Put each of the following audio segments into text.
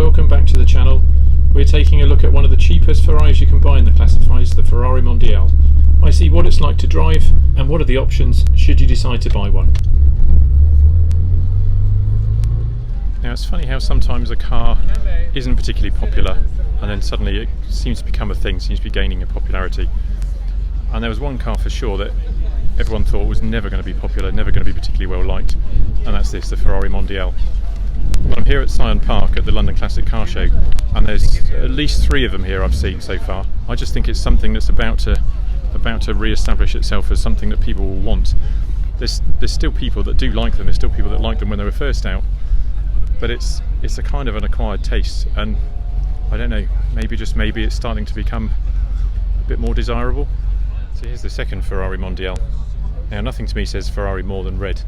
welcome back to the channel. We're taking a look at one of the cheapest Ferraris you can buy in the classifieds, the Ferrari Mondial. I see what it's like to drive and what are the options should you decide to buy one. Now it's funny how sometimes a car isn't particularly popular and then suddenly it seems to become a thing, seems to be gaining in popularity. And there was one car for sure that everyone thought was never going to be popular, never going to be particularly well liked, and that's this, the Ferrari Mondial. I'm here at Scion Park at the London Classic Car Show, and there's at least 3 of them here I've seen so far. I just think it's something that's about to re-establish itself as something that people will want. There's still people that do like them, there's still people that liked them when they were first out, but it's a kind of an acquired taste, and I don't know, maybe it's starting to become a bit more desirable. So here's the second Ferrari Mondial. Now nothing to me says Ferrari more than red,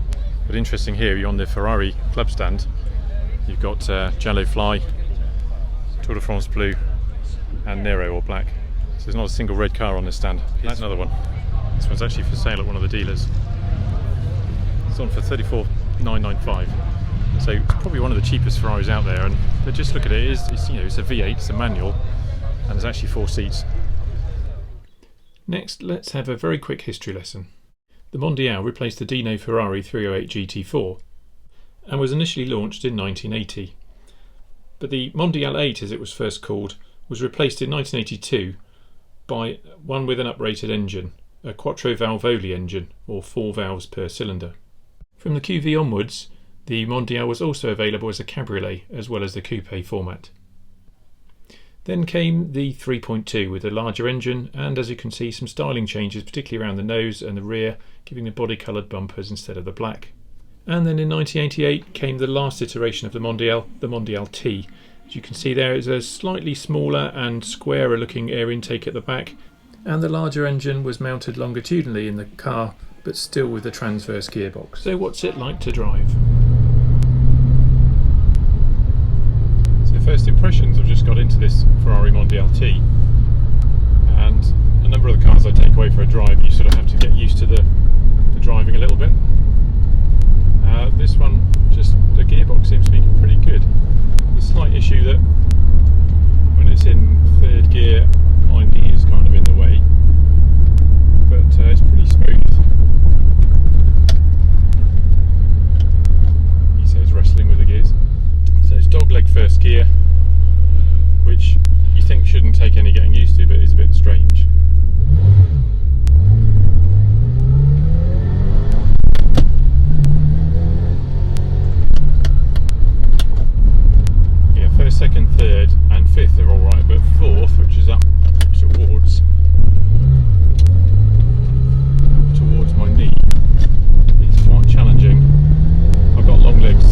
but interesting here, you're on the Ferrari club stand. You've got Giallo Fly, Tour de France Blue and Nero or black. So there's not a single red car on this stand. That's another one. This one's actually for sale at one of the dealers. It's on for $34,995. So it's probably one of the cheapest Ferraris out there, but just look at it, it's a V8, it's a manual, and there's actually 4 seats. Next, let's have a very quick history lesson. The Mondial replaced the Dino Ferrari 308 GT4 and was initially launched in 1980. But the Mondial 8, as it was first called, was replaced in 1982 by one with an uprated engine, a Quattro Valvoli engine, or 4 valves per cylinder. From the QV onwards, the Mondial was also available as a cabriolet as well as the coupe format. Then came the 3.2 with a larger engine and, as you can see, some styling changes, particularly around the nose and the rear, giving the body coloured bumpers instead of the black. And then in 1988 came the last iteration of the Mondial T. As you can see there is a slightly smaller and squarer looking air intake at the back, and the larger engine was mounted longitudinally in the car, but still with the transverse gearbox. So what's it like to drive? So first impressions, I've just got into this Ferrari Mondial T, and a number of the cars I take away for a drive, you sort of have to get used to the driving a little bit. This one, just the gearbox seems to be pretty good. The slight issue that when it's in 3rd gear, my knee is kind of in the way, but it's pretty smooth. He says wrestling with the gears. So it's dogleg 1st gear, which you think shouldn't take any getting used to, but is a bit strange. Second, 3rd and 5th are alright, but 4th, which is up towards my knee, is quite challenging. I've got long legs.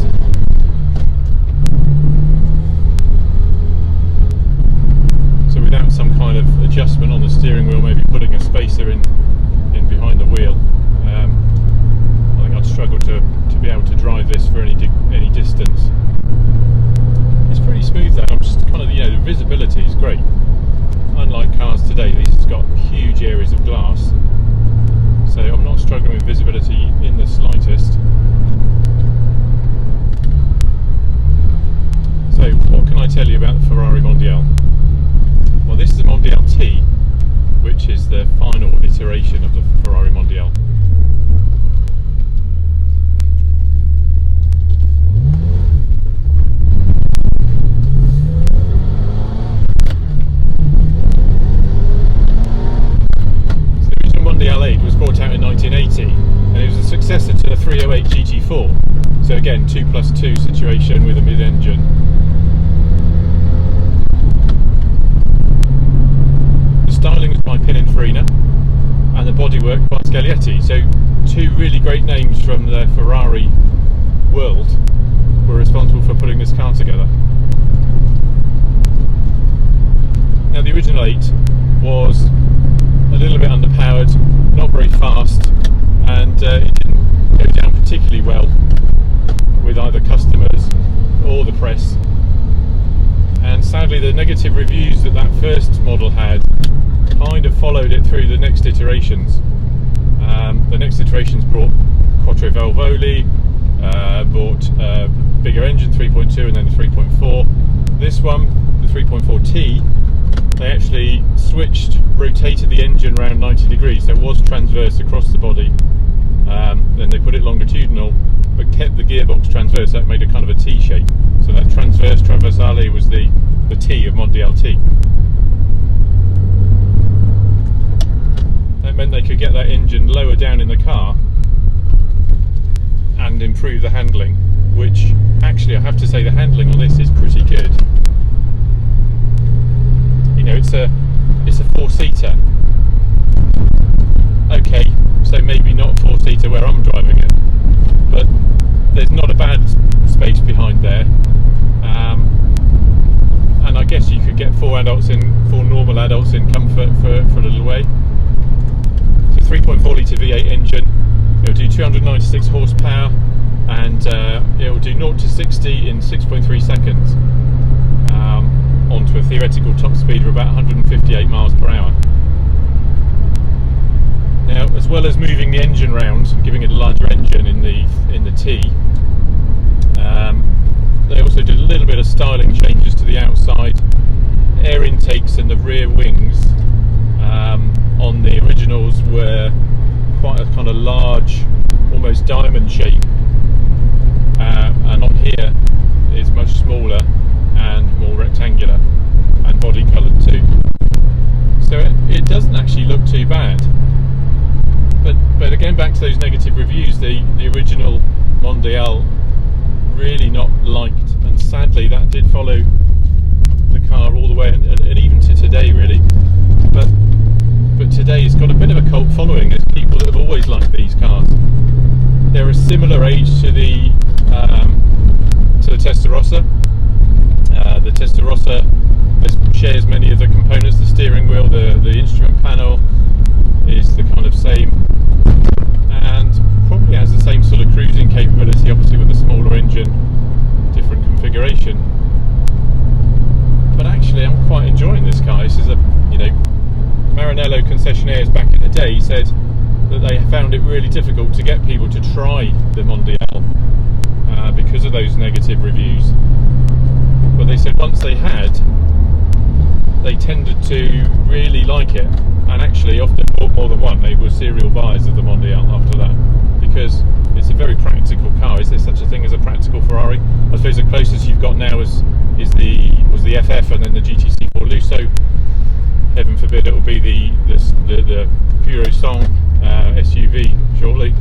So without some kind of adjustment on the steering wheel, maybe putting a spacer in behind the wheel, I think I'd struggle to be able to drive this for any distance. Pretty smooth though. I'm just kind of, the visibility is great. Unlike cars today, this has got huge areas of glass, so I'm not struggling with visibility in the slightest. So what can I tell you about the Ferrari Mondial? Well, this is the Mondial T, which is the final iteration of the Ferrari Mondial. Mondial 8 was brought out in 1980 and it was a successor to the 308 GT4, so again 2+2 situation with a mid-engine. The styling was by Pininfarina and the bodywork by Scaglietti, so 2 really great names from the Ferrari world were responsible for putting this car together. Now the original 8 was a little bit underpowered, not very fast, and it didn't go down particularly well with either customers or the press. And sadly the negative reviews that first model had kind of followed it through the next iterations. The next iterations brought Quattro Valvoli, bought a bigger engine, 3.2 and then 3.4, This one, the 3.4T, they actually rotated the engine around 90 degrees, so it was transverse across the body. Then they put it longitudinal, but kept the gearbox transverse. That made a kind of a T shape. So that transversale was the T of Mondial T. That meant they could get that engine lower down in the car and improve the handling, which actually I have to say the handling on this is pretty good. You know, it's a 4-seater. Okay, so maybe not 4-seater where I'm driving it, but there's not a bad space behind there. And I guess you could get 4 normal adults in comfort for a little way. It's a 3.4 litre V8 engine. It'll do 296 horsepower, and it will do 0 to 60 in 6.3 seconds, onto a theoretical top speed of about 158 miles per hour. Now, as well as moving the engine round and giving it a larger engine in the T, they also did a little bit of styling changes to the outside. Air intakes and the rear wings on the originals were quite a kind of large, almost diamond shape, and on here it's much smaller and more rectangular and body coloured too. So it doesn't actually look too bad. But again, back to those negative reviews, the original Mondial really not liked, and sadly that did follow the car all the way, and even to today really. But today it's got a bit of a cult following. There's people that have always liked these cars. They're a similar age to the Testarossa. The Testarossa shares many of the components. The steering wheel, the instrument panel is the kind of same, and probably has the same sort of cruising capability, obviously with a smaller engine, different configuration. But actually I'm quite enjoying this car. This is Maranello concessionaires back in the day said that they found it really difficult to get people to try the Mondial because of those negative reviews. But they said once they had, they tended to really like it, and actually often bought more than one. They were serial buyers of the Mondial after that, because it's a very practical car. Is there such a thing as a practical Ferrari? I suppose the closest you've got now was the FF and then the GTC4 Lusso. Heaven forbid it will be the Puro Song SUV shortly.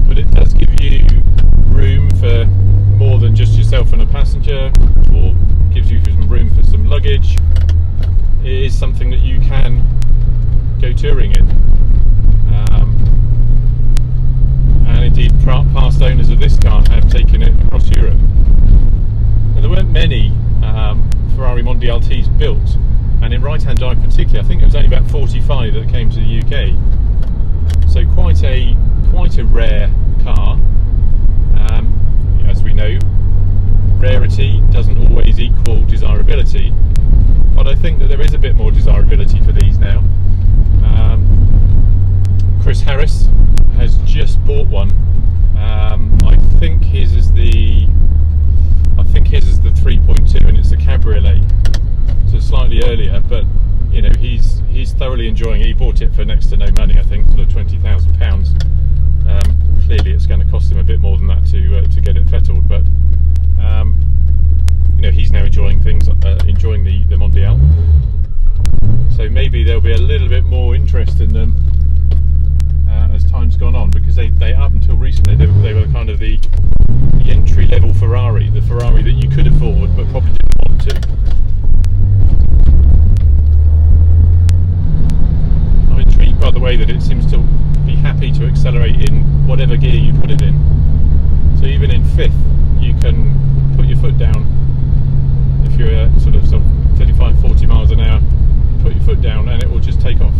But it does give you room for more than just yourself and a passenger, or gives you some room for some luggage. It is something that you can go touring in. And indeed past owners of this car have taken it across Europe. Now, there weren't many Ferrari Mondial Ts built, and in right-hand drive particularly, I think there was only about 45 that came to the UK. So quite a rare car. As we know, rarity doesn't always equal desirability, but I think that there is a bit more desirability for these now. Chris Harris has just bought one. I think his is the 3.2, and it's a cabriolet, so slightly earlier. But you know, he's thoroughly enjoying it. He bought it for next to no money, I think, for £20,000. Clearly, it's going to cost him a bit more than that to get it fettled. But you know, he's now enjoying the Mondial. So maybe there'll be a little bit more interest in them as time's gone on, because they up until recently they were kind of the entry-level Ferrari, the Ferrari that you could afford but probably didn't want to. I'm intrigued by the way that it seems to be happy to accelerate in whatever gear you put it in. So even in fifth, you can put your foot down. If you're sort of 35-40 miles an hour, put your foot down and it will just take off.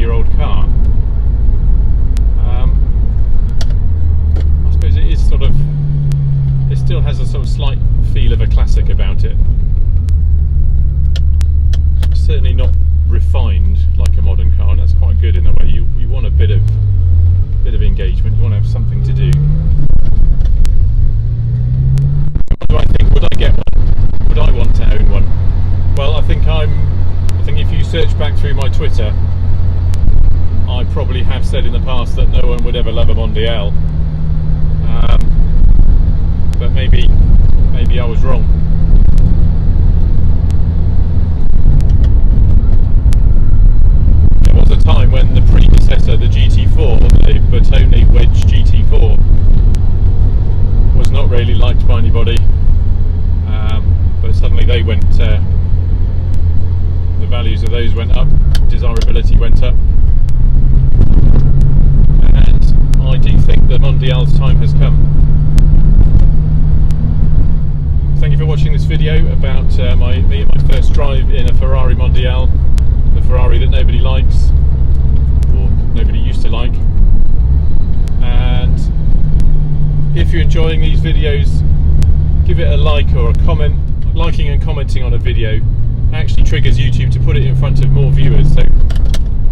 20-year-old car. I suppose it is sort of, it still has a sort of slight feel of a classic about it. Certainly not refined like a modern car, and that's quite good in a way. You want a bit of engagement. You want to have something to do. What do I think? Would I get one? Would I want to own one? Well, I think if you search back through my Twitter, I probably have said in the past that no one would ever love a Mondial. But maybe I was wrong. There was a time when the predecessor, the GT4, the Bertone Wedge GT4, was not really liked by anybody. But suddenly they went, the values of those went up, desirability went up, and I do think the Mondial's time has come. Thank you for watching this video about me and my first drive in a Ferrari Mondial, the Ferrari that nobody likes, or nobody used to like. And if you're enjoying these videos, give it a like or a comment. Liking and commenting on a video actually triggers YouTube to put it in front of more viewers, so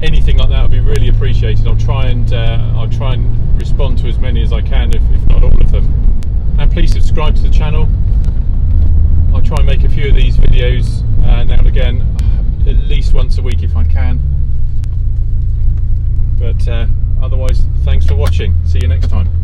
anything like that would be really appreciated. I'll try and respond to as many as I can, if not all of them. And please subscribe to the channel. I'll try and make a few of these videos now and again, at least once a week if I can. But otherwise, thanks for watching. See you next time.